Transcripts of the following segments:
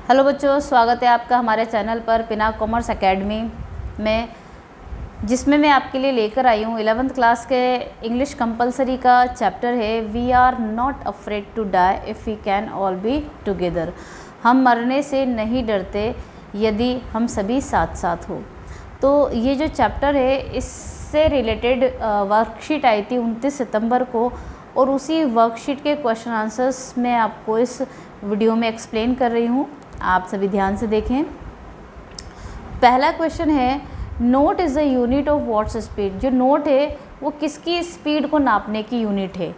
Hello बच्चों, स्वागत है आपका हमारे चैनल पर पिनाक कॉमर्स एकेडमी में, जिसमें मैं आपके लिए लेकर आई हूँ 11th क्लास के इंग्लिश कंपलसरी का चैप्टर है we are not afraid to die if we can all be together. हम मरने से नहीं डरते यदि हम सभी साथ साथ हो। तो ये जो चैप्टर है इससे रिलेटेड वर्कशीट आई थी 29 सितंबर को, और उसी वर्कशीट के क्वेश्चन आंसर्स मैं आपको इस वीडियो में एक्सप्लेन कर रही हूँ। आप सभी ध्यान से देखें। पहला क्वेश्चन है, note is a unit of what's speed. जो नोट है वो किसकी स्पीड को नापने की यूनिट है?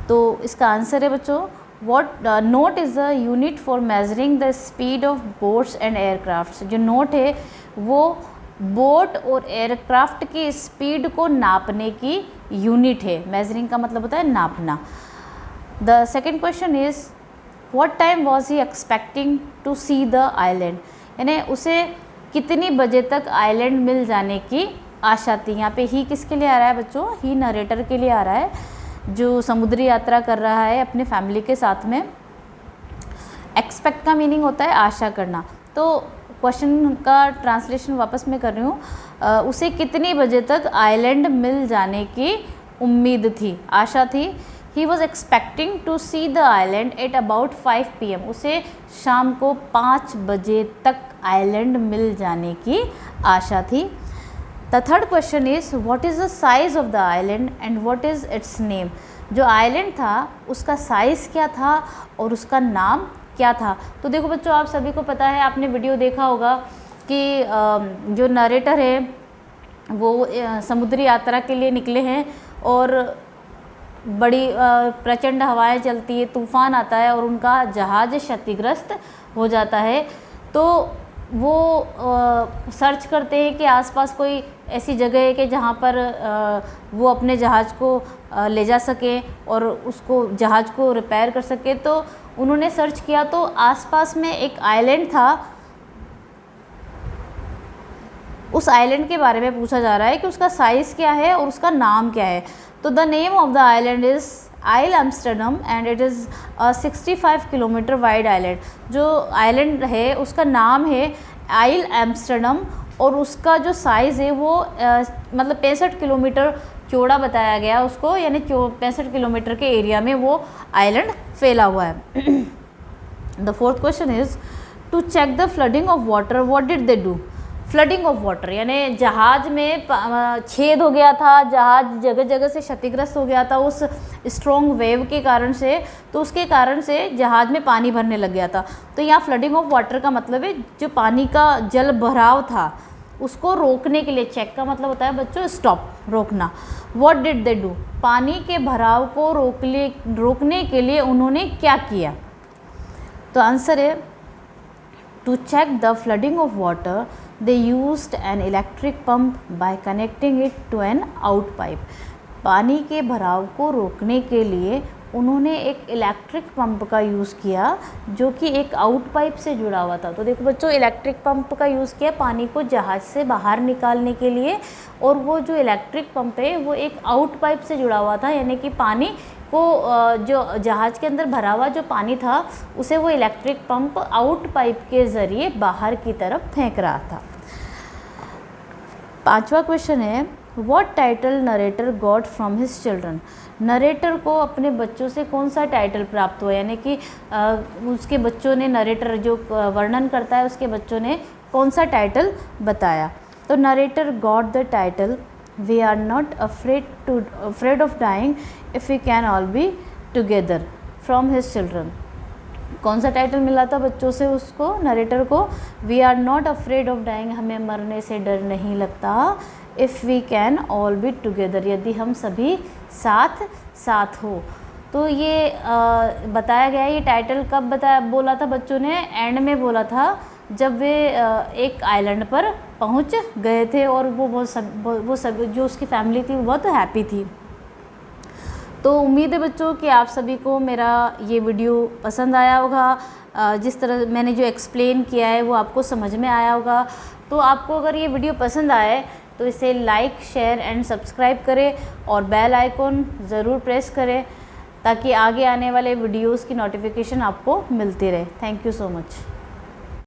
तो इसका आंसर है बच्चों, what note is a unit for measuring the speed of boats and aircrafts. जो नोट है वो बोट और एयरक्राफ्ट की स्पीड को नापने की यूनिट है। मेजरिंग का मतलब होता है नापना। The second question is, What time was he expecting to see the island? यानी उसे कितनी बजे तक आइलैंड मिल जाने की आशा थी। यहाँ पे ही किसके लिए आ रहा है बच्चों? ही नरेटर के लिए आ रहा है, जो समुद्री यात्रा कर रहा है अपने फैमिली के साथ में। एक्सपेक्ट का मीनिंग होता है आशा करना। तो क्वेश्चन का ट्रांसलेशन वापस मैं कर रही हूँ। उसे कितनी बजे तक आइलैंड मिल जाने की उम्मीद थी, आशा थी। He was expecting to see the island at about 5 PM. उसे शाम को 5 बजे तक आइलैंड मिल जाने की आशा थी। The third question is, what is the size of the island and what is its name? जो आइलैंड था उसका साइज़ क्या था और उसका नाम क्या था? तो देखो बच्चों, आप सभी को पता है, आपने वीडियो देखा होगा कि जो नरेटर है वो समुद्री यात्रा के लिए निकले हैं और बड़ी प्रचंड हवाएं चलती है, तूफ़ान आता है और उनका जहाज़ क्षतिग्रस्त हो जाता है। तो वो सर्च करते हैं कि आसपास कोई ऐसी जगह है कि जहाँ पर वो अपने जहाज़ को ले जा सकें और उसको जहाज़ को रिपेयर कर सके। तो उन्होंने सर्च किया तो आसपास में एक आइलैंड था। उस आइलैंड के बारे में पूछा जा रहा है कि उसका साइज़ क्या है और उसका नाम क्या है। तो the name of the island is Isle Amsterdam and it is 65 kilometre wide island. जो आइलैंड है उसका नाम है आइल एम्स्टर्डम और उसका जो साइज़ है वो मतलब 65 किलोमीटर चौड़ा बताया गया उसको, यानी 65 किलोमीटर के एरिया में वो आइलैंड फैला हुआ है। The fourth question is, to check the flooding of water what did they do? Flooding of water यानी जहाज़ में छेद हो गया था, जहाज़ जगह जगह से क्षतिग्रस्त हो गया था उस स्ट्रॉन्ग वेव के कारण से। तो उसके कारण से जहाज़ में पानी भरने लग गया था। तो यहाँ फ्लडिंग ऑफ वाटर का मतलब है जो पानी का जल भराव था उसको रोकने के लिए। चेक का मतलब होता है बच्चों स्टॉप, रोकना। What did they do? पानी के भराव को रोकने के लिए उन्होंने क्या किया? तो आंसर है, to check the flooding of water they used an electric pump by connecting it to an out pipe. पानी के भराव को रोकने के लिए उन्होंने एक इलेक्ट्रिक पंप का यूज़ किया जो कि एक आउट पाइप से जुड़ा हुआ था। तो देखो बच्चों, इलेक्ट्रिक पंप का यूज़ किया पानी को जहाज़ से बाहर निकालने के लिए, और वो जो इलेक्ट्रिक पंप है वो एक आउट पाइप से जुड़ा हुआ था, यानी कि पानी को जो जहाज़ के अंदर भरा हुआ जो पानी था उसे वो इलेक्ट्रिक पंप आउट पाइप के ज़रिए बाहर की तरफ फेंक रहा था। पांचवा क्वेश्चन है, what title narrator got from his children? Narrator को अपने बच्चों से कौन सा टाइटल प्राप्त हुआ, यानी कि उसके बच्चों ने, नरेटर जो वर्णन करता है उसके बच्चों ने कौन सा टाइटल बताया? तो narrator got the title we are not afraid of dying if we can all be together from his children. कौन सा टाइटल मिला था बच्चों से उसको, नरेटर को? We are not afraid of dying, हमें मरने से डर नहीं लगता। If we can all be together, यदि हम सभी साथ साथ हो। तो ये बताया गया, ये टाइटल कब बोला था बच्चों ने? एंड में बोला था जब वे एक आइलैंड पर पहुंच गए थे और वो सब जो उसकी फैमिली थी वो बहुत हैप्पी थी। तो उम्मीद है बच्चों कि आप सभी को मेरा ये वीडियो पसंद आया होगा। जिस तरह मैंने जो एक्सप्लेन किया है वो आपको समझ में आया होगा। तो आपको अगर ये वीडियो पसंद आए तो इसे लाइक, शेयर एंड सब्सक्राइब करें और बेल आइकॉन ज़रूर प्रेस करें ताकि आगे आने वाले वीडियोज़ की नोटिफिकेशन आपको मिलती रहे। Thank you so much.